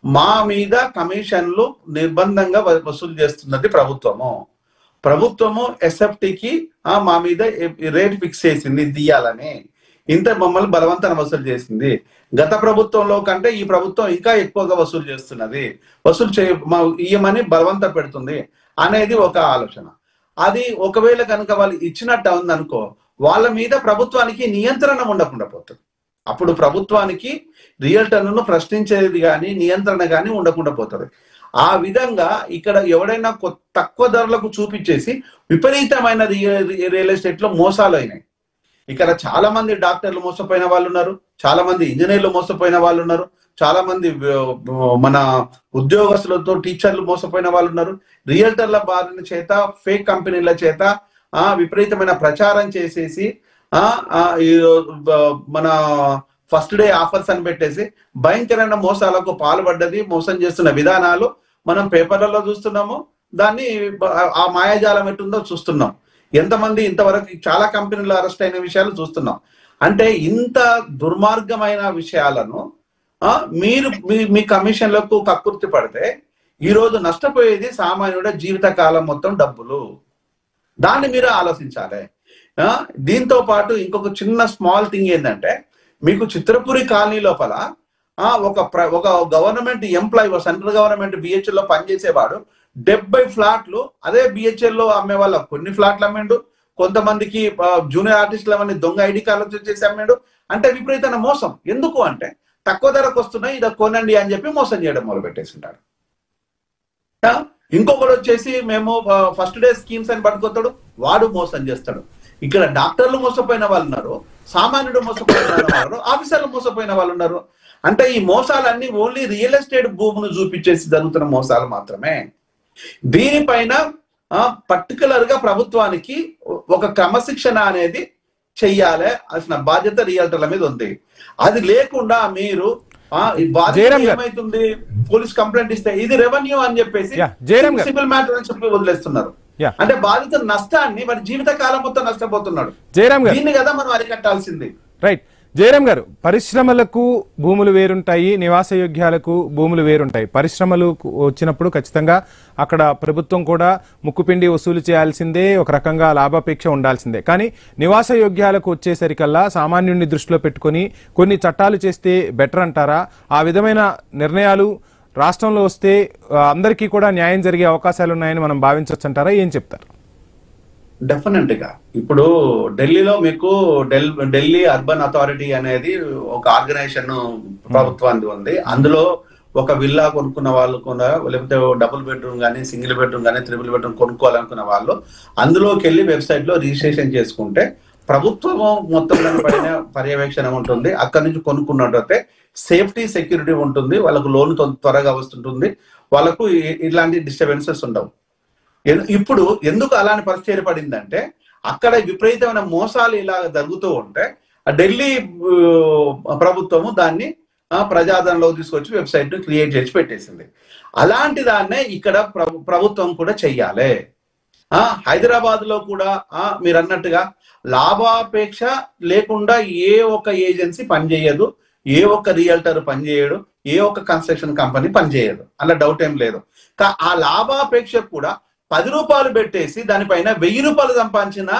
మా మీద కమిషన్లు నిర్బంధంగా వసూలు చేస్తున్నది ప్రభుత్వము ఎస్ఎఫ్టీకి మా మీద రేట్ ఫిక్స్ చేసింది తీయాలని, ఇంత మమ్మల్ని బలవంతాన్ని వసూలు చేసింది. గత ప్రభుత్వంలో కంటే ఈ ప్రభుత్వం ఇంకా ఎక్కువగా వసూలు చేస్తున్నది, ఇయ్యమని బలవంత పెడుతుంది అనేది ఒక ఆలోచన. అది ఒకవేళ కనుక వాళ్ళు ఇచ్చినట్టు ఉందనుకో, వాళ్ళ మీద ప్రభుత్వానికి నియంత్రణ ఉండకుండా పోతుంది. అప్పుడు ప్రభుత్వానికి రియల్టర్లను ప్రశ్నించేది కానీ నియంత్రణ కానీ ఉండకుండా పోతుంది. ఆ విధంగా ఇక్కడ ఎవడైనా తక్కువ ధరలకు చూపించేసి విపరీతమైన రియల్ ఎస్టేట్ లో మోసాలు అయినాయి. ఇక్కడ చాలా మంది డాక్టర్లు మోసపోయిన వాళ్ళు ఉన్నారు, చాలా మంది ఇంజనీర్లు మోసపోయిన వాళ్ళు ఉన్నారు, చాలా మంది మన ఉద్యోగస్తులతో టీచర్లు మోసపోయిన వాళ్ళు ఉన్నారు. రియల్టర్ల బారిన చేత, ఫేక్ కంపెనీల చేత విపరీతమైన ప్రచారం చేసేసి మన ఫస్ట్ డే ఆఫర్స్ అని పెట్టేసి భయంకరమైన మోసాలకు పాల్పడ్డది, మోసం చేస్తున్న విధానాలు మనం పేపర్లలో చూస్తున్నాము. దాన్ని ఆ మాయాజాలం ఎట్టుందో చూస్తున్నాం. ఎంతమంది ఇంతవరకు చాలా కంపెనీలు అరెస్ట్ అయిన విషయాలు చూస్తున్నాం. అంటే ఇంత దుర్మార్గమైన విషయాలను మీరు మీ కమిషన్లకు కక్కుర్తి పడితే ఈరోజు నష్టపోయేది సామాన్యుడ జీవిత కాలం మొత్తం డబ్బులు. దాన్ని మీరు ఆలోచించాలి. దీంతో పాటు ఇంకొక చిన్న స్మాల్ థింగ్ ఏంటంటే, మీకు చిత్రపురి కాలనీ లోపల ఒక government employee, central government BHEL లో పనిచేసేవాడు 70 ఫ్లాట్లు అదే బిహెచ్ఎల్ లో అమ్మే వాళ్ళ కొన్ని ఫ్లాట్లు అమ్మిండు, కొంతమందికి జూనియర్ ఆర్టిస్టులు అవన్నీ దొంగ ఐడి కార్డులు చేసి అమ్మాడు. అంటే విపరీతమైన మోసం. ఎందుకు అంటే తక్కువ ధరకు వస్తున్నాయి, ఇది కొనండి అని చెప్పి మోసం చేయడం మొదలు పెట్టేసింటాడు. ఇంకొకటి వచ్చేసి మేము ఫస్ట్ డే స్కీమ్స్ అని పట్టుకొస్తాడు, వాడు మోసం చేస్తాడు. ఇక్కడ డాక్టర్లు మోసపోయిన వాళ్ళు ఉన్నారు, సామాన్యుడు మోసపోయిన వాళ్ళు ఉన్నారు, ఆఫీసర్లు మోసపోయిన వాళ్ళు ఉన్నారు. అంటే ఈ మోసాలన్నీ ఓన్లీ రియల్ ఎస్టేట్ భూమును చూపించేసి జరుగుతున్న మోసాలు మాత్రమే. దీనిపైన పర్టికులర్ గా ప్రభుత్వానికి ఒక క్రమశిక్షణ అనేది చెయ్యాలి అసలు బాధ్యత రియల్టర్ల మీద ఉంది. అది లేకుండా మీరు ఏమైతుంది, పోలీస్ కంప్లైంట్ ఇస్తే ఇది రెవెన్యూ అని చెప్పేసి సివిల్ మ్యాటర్ అని చెప్పి వదిలేస్తున్నారు. అంటే బాధిత నష్టాన్ని వారి జీవిత కాలం మొత్తం నష్టపోతున్నాడు. దీన్ని కదా మనం అరికట్టాల్సింది. రైట్ జయరామ్ గారు, పరిశ్రమలకు భూములు వేరుంటాయి, నివాస యోగ్యాలకు భూములు వేరుంటాయి. పరిశ్రమలు వచ్చినప్పుడు ఖచ్చితంగా అక్కడ ప్రభుత్వం కూడా ముక్కుపిండి వసూలు చేయాల్సిందే, ఒక రకంగా లాభాపేక్ష ఉండాల్సిందే. కానీ నివాస యోగ్యాలకు వచ్చేసరికల్లా సామాన్యుడిని దృష్టిలో పెట్టుకుని కొన్ని చట్టాలు చేస్తే బెటర్ అంటారా? ఆ విధమైన నిర్ణయాలు రాష్ట్రంలో వస్తే అందరికీ కూడా న్యాయం జరిగే అవకాశాలు ఉన్నాయని మనం భావించవచ్చు అంటారా? ఏం చెప్తారు? డెఫినెట్ గా ఇప్పుడు ఢిల్లీలో మీకు ఢిల్లీ అర్బన్ అథారిటీ అనేది ఒక ఆర్గనైజేషన్ ప్రభుత్వానికి ఉంది. అందులో ఒక విల్లా కొనుక్కున్న వాళ్ళు కూడా, లేకపోతే డబుల్ బెడ్రూమ్ కానీ, సింగిల్ బెడ్రూమ్ కానీ, త్రిబుల్ బెడ్రూమ్ కొనుక్కోవాలనుకున్న వాళ్ళు అందులోకి వెళ్ళి వెబ్సైట్ లో రిజిస్ట్రేషన్ చేసుకుంటే ప్రభుత్వము మొత్తం పడిన పర్యవేక్షణ ఉంటుంది. అక్కడి నుంచి కొనుక్కున్నట్టయితే సేఫ్టీ సెక్యూరిటీ ఉంటుంది, వాళ్ళకు లోన్ త్వరగా వస్తుంటుంది, వాళ్ళకు ఇలాంటి డిస్టర్బెన్సెస్ ఉండవు. ఇప్పుడు ఎందుకు అలాంటి పరిస్థితి ఏర్పడిందంటే, అక్కడ విపరీతమైన మోసాలు ఇలా జరుగుతూ ఉంటే ఢిల్లీ ప్రభుత్వము దాన్ని ప్రజాదరణలో తీసుకొచ్చి వెబ్సైట్ ను క్రియేట్ చేసి పెట్టేసింది. అలాంటి దాన్నే ఇక్కడ ప్రభుత్వం కూడా చెయ్యాలి. హైదరాబాద్ లో కూడా మీరు అన్నట్టుగా లాభాపేక్ష లేకుండా ఏ ఒక్క ఏజెన్సీ పనిచేయదు, ఏ ఒక్క రియల్టర్ పనిచేయడు, ఏ ఒక్క కన్స్ట్రక్షన్ కంపెనీ పనిచేయదు, అలా డౌట్ ఏం లేదు. ఆ లాభాపేక్ష కూడా రూపాయలు పెట్టేసి దానిపైన 1000 రూపాయలు సంపాదించిన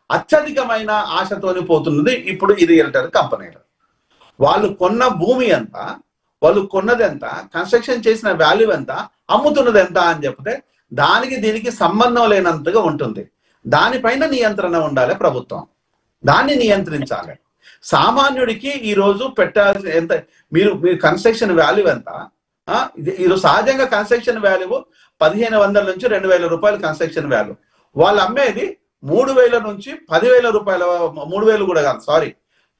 అత్యధికమైన ఆశతోని పోతున్నది ఇప్పుడు ఈ రియల్టర్ కంపెనీలు. వాళ్ళు కొన్న భూమి ఎంత, వాళ్ళు కొన్నది ఎంత, కన్స్ట్రక్షన్ చేసిన వాల్యూ ఎంత, అమ్ముతున్నది ఎంత అని చెప్తే దానికి దీనికి సంబంధం లేనంతగా ఉంటుంది. దానిపైన నియంత్రణ ఉండాలి ప్రభుత్వం, దాన్ని నియంత్రించాలి. సామాన్యుడికి ఈ రోజు పెట్టాల్సిన ఎంత, మీరు కన్స్ట్రక్షన్ వాల్యూ ఎంత, ఈరోజు సహజంగా కన్స్ట్రక్షన్ వాల్యూ 1500 నుంచి 2000 రూపాయలు కన్స్ట్రక్షన్ వాల్యూ. వాళ్ళు అమ్మేది 3000 నుంచి 10,000 రూపాయల, 3000 కూడా కాదు, సారీ,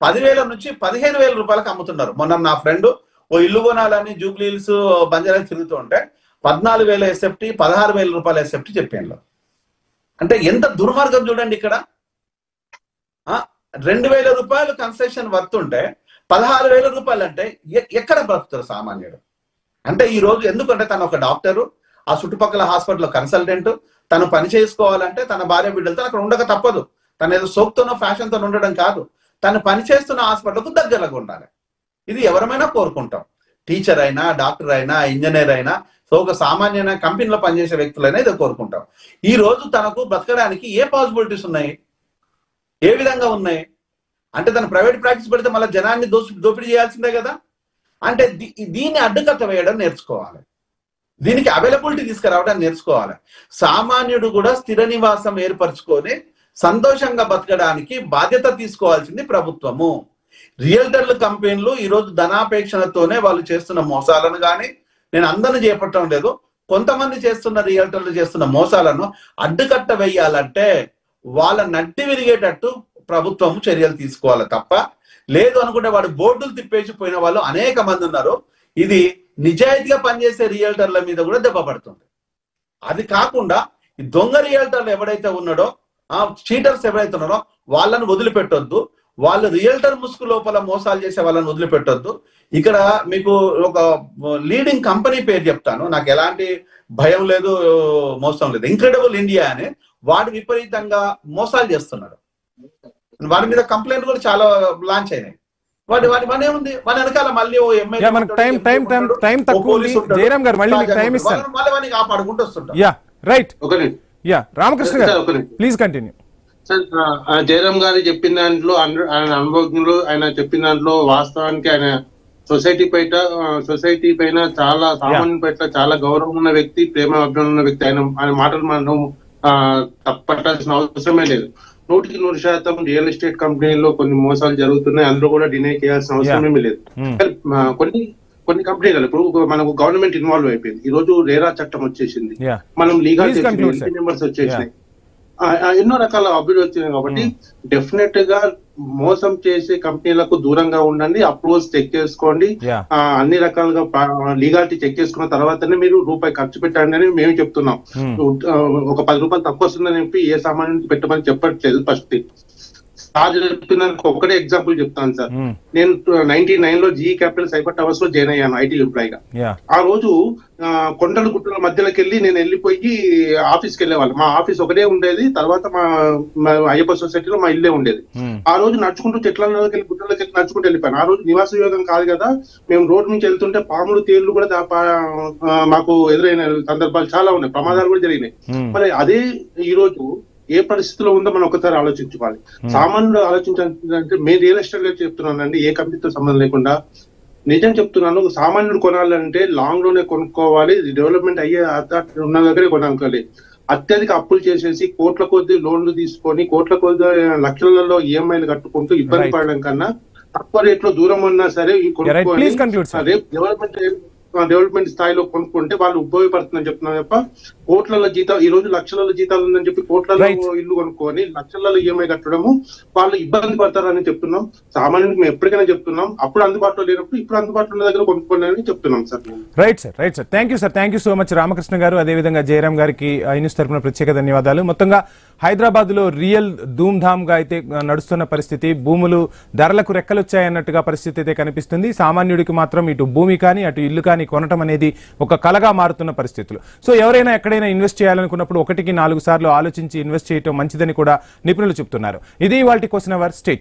10,000 నుంచి 15,000 రూపాయలకు అమ్ముతున్నారు. మొన్న నా ఫ్రెండ్ ఓ ఇల్లు కొనాలని జూబ్లీ హిల్స్ బంజారా తిరుగుతూ ఉంటే 14,000 ఎస్ఎఫ్టీ, 16,000 రూపాయల ఎస్ఎఫ్టీ చెప్పాను. అంటే ఎంత దుర్మార్గం చూడండి. ఇక్కడ 2,000 రూపాయలు కన్స్ట్రక్షన్ వర్త్ ఉంటే 16,000 రూపాయలు అంటే ఎక్కడ బ్రతుకుతారు సామాన్యుడు? అంటే ఈ రోజు ఎందుకంటే తను ఒక డాక్టరు, ఆ చుట్టుపక్కల హాస్పిటల్లో కన్సల్టెంట్, తను పని చేసుకోవాలంటే తన భార్య బిడ్డలతో అక్కడ ఉండక తప్పదు. తను ఏదో సోక్తోనో ఫ్యాషన్తో ఉండడం కాదు, తను పనిచేస్తున్న హాస్పిటల్కు దగ్గరగా ఉండాలి. ఇది ఎవరమైనా కోరుకుంటాం. టీచర్ అయినా, డాక్టర్ అయినా, ఇంజనీర్ అయినా, సో ఒక సామాన్యమైన కంపెనీలో పనిచేసే వ్యక్తులైనా ఇది కోరుకుంటాం. ఈ రోజు తనకు బ్రతకడానికి ఏ పాసిబిలిటీస్ ఉన్నాయి, ఏ విధంగా ఉన్నాయి? అంటే తను ప్రైవేట్ ప్రాక్టీస్ పెడితే మళ్ళీ జనాన్ని దోపిడీ చేయాల్సిందే కదా. అంటే దీన్ని అడ్డుకట్ట వేయడం నేర్చుకోవాలి, దీనికి అవైలబిలిటీ తీసుకురావడం నేర్చుకోవాలి. సామాన్యుడు కూడా స్థిర నివాసం ఏర్పరచుకొని సంతోషంగా బతకడానికి బాధ్యత తీసుకోవాల్సింది ప్రభుత్వము. రియల్టర్ల కంపెనీలు ఈరోజు ధనాపేక్షణతోనే వాళ్ళు చేస్తున్న మోసాలను కానీ, నేను అందరిని చేపట్టడం లేదు, కొంతమంది చేస్తున్న రియల్టర్లు చేస్తున్న మోసాలను అడ్డుకట్ట వేయాలంటే వాళ్ళ నడ్డి విరిగేటట్టు ప్రభుత్వం చర్యలు తీసుకోవాలి తప్ప, లేదు అనుకుంటే వాడు బోర్డులు తిప్పేసి పోయిన వాళ్ళు అనేక మంది ఉన్నారు. ఇది నిజాయితీగా పనిచేసే రియల్టర్ల మీద కూడా దెబ్బ పడుతుంది. అది కాకుండా ఈ దొంగ రియల్టర్లు ఎవడైతే ఉన్నాడో, చీటర్స్ ఎవరైతే ఉన్నారో వాళ్ళని వదిలిపెట్టొద్దు. వాళ్ళు రియల్టర్ ముసుగు లోపల మోసాలు చేసే వాళ్ళని వదిలిపెట్టొద్దు. ఇక్కడ మీకు ఒక లీడింగ్ కంపెనీ పేరు చెప్తాను, నాకు ఎలాంటి భయం లేదు, మోసం లేదు. ఇంక్రెడిబుల్ ఇండియా అని వాడు విపరీతంగా మోసాలు చేస్తున్నాడు. వాడి మీద కంప్లైంట్ కూడా చాలా లాంచ్ అయినాయి. వాడి ఏముంది, వాడి వెనకాల మళ్ళీ ఓ ఎమ్మెల్యే కాపాడుకుంటూ వస్తుంటాం. రామకృష్ణ గారు ప్లీజ్ కంటిన్యూ. జయరామ్ గారు చెప్పిన దాంట్లో, ఆయన అనుభవజ్ఞులు ఆయన చెప్పిన దాంట్లో వాస్తవానికి ఆయన సొసైటీ పైన చాలా సామాన్యుల పట్ల చాలా గౌరవం ఉన్న వ్యక్తి, ప్రేమ అభిమానం ఉన్న వ్యక్తి. ఆయన మాటలు మనం తప్పట్టాల్సిన అవసరమే లేదు. 100% రియల్ ఎస్టేట్ కంపెనీలో కొన్ని మోసాలు జరుగుతున్నాయి, అందులో కూడా డినై చేయాల్సిన అవసరమేమీ లేదు. కొన్ని కంపెనీలు ఇప్పుడు మనకు గవర్నమెంట్ ఇన్వాల్వ్ అయిపోయింది. ఈ రోజు రేరా చట్టం వచ్చేసింది, మనం లీగల్ మెంబర్స్ వచ్చేసినాయి, ఎన్నో రకాల అభివృద్ధి వచ్చినాయి. కాబట్టి డెఫినెట్ గా మోసం చేసే కంపెనీలకు దూరంగా ఉండండి, అప్రూవల్స్ చెక్ చేసుకోండి, అన్ని రకాలుగా లీగాలిటీ చెక్ చేసుకున్న తర్వాతనే మీరు రూపాయి ఖర్చు పెట్టండి అని మేము చెప్తున్నాం. ఒక 10 రూపాయలు తక్కువ వస్తుందని చెప్పి ఏ సామాన్యునికి పెట్టమని చెప్పట్లేదు. ఫస్ట్ చెప్పినందుకు ఒకటే ఎగ్జాంపుల్ చెప్తాను సార్. నేను 99 లో జీఈ క్యాపిటల్ సైబర్ టవర్స్ లో జాయిన్ అయ్యాను ఐటీ ఎంప్లాయీగా. ఆ రోజు కొండల గుట్టల మధ్యలోకి వెళ్ళి నేను వెళ్ళిపోయి ఆఫీస్కి వెళ్ళేవాళ్ళు. మా ఆఫీస్ ఒకటే ఉండేది, తర్వాత మా అయ్యప్ప సొసైటీలో మా ఇల్లే ఉండేది. ఆ రోజు నడుచుకుంటూ చెట్లలోకి వెళ్ళి గుట్టలకి వెళ్ళి నడుచుకుంటూ వెళ్ళిపోయాను. ఆ రోజు నివాస యోగం కాదు కదా, మేము రోడ్డు నుంచి వెళ్తుంటే పాములు తేళ్లు కూడా మాకు ఎదురైన సందర్భాలు చాలా ఉన్నాయి, ప్రమాదాలు కూడా జరిగినాయి. మరి అదే ఈ రోజు ఏ పరిస్థితిలో ఉందో మనం ఒకసారి ఆలోచించుకోవాలి. సామాన్యుడు ఆలోచించాలంటే మేము రియల్ ఎస్టేట్ గా చెప్తున్నానండి, ఏ కంపెనీతో సంబంధం లేకుండా నిజం చెప్తున్నాను. సామాన్యుడు కొనాలంటే లాంగ్ లోనే కొనుక్కోవాలి, డెవలప్మెంట్ అయ్యే ఉన్న దగ్గరే కొనుక్కోవాలి. అత్యధిక అప్పులు చేసేసి కోట్ల కొద్ది లోన్లు తీసుకొని కోట్ల కొద్ది లక్షలలో ఈఎంఐలు కట్టుకుంటూ ఇబ్బంది పడడం కన్నా తక్కువ రేట్ లో దూరం ఉన్నా సరే కొనుక్కోవాలి. డెవలప్మెంట్ స్థాయిలో కొనుక్కుంటే వాళ్ళు ఉపయోగపడుతుందని చెప్తున్నారు తప్ప కోట్లలో జీతాలు, ఈ రోజు లక్షలలో జీతాలు ఉందని చెప్పి కోట్లలో ఇల్లు కొనుక్కొని లక్షలలో ఈఎంఐ కట్టడము వాళ్ళు ఇబ్బంది పడతారని చెప్తున్నాం. సామాన్యునికి మేము ఎప్పటికైనా చెప్తున్నాం, అప్పుడు అందుబాటులో లేనప్పుడు ఇప్పుడు అందుబాటులో ఉన్న దగ్గర కొనుక్కోండి చెప్తున్నాం sir. Right sir, thank you so much Ramakrishna గారు. అదేవిధంగా జయరామ్ గారికి ఐన్యూస్ తరఫున ప్రత్యేక ధన్యవాదాలు. మొత్తంగా హైదరాబాద్ లో రియల్ ధూమ్ ధామ్ గా అయితే నడుస్తున్న పరిస్థితి, భూములు ధరలకు రెక్కలొచ్చాయన్నట్టుగా పరిస్థితి అయితే కనిపిస్తుంది. సామాన్యుడికి మాత్రం ఇటు భూమి కానీ అటు ఇల్లు కానీ కొనటం అనేది ఒక కలగా మారుతున్న పరిస్థితులు. సో ఎవరైనా ఎక్కడైనా ఇన్వెస్ట్ చేయాలనుకున్నప్పుడు 1కి 4 సార్లు ఆలోచించి ఇన్వెస్ట్ చేయడం మంచిదని కూడా నిపుణులు చెప్తున్నారు. ఇది ఇవాల్టి క్వశ్చన్ అవర్. స్టేట్.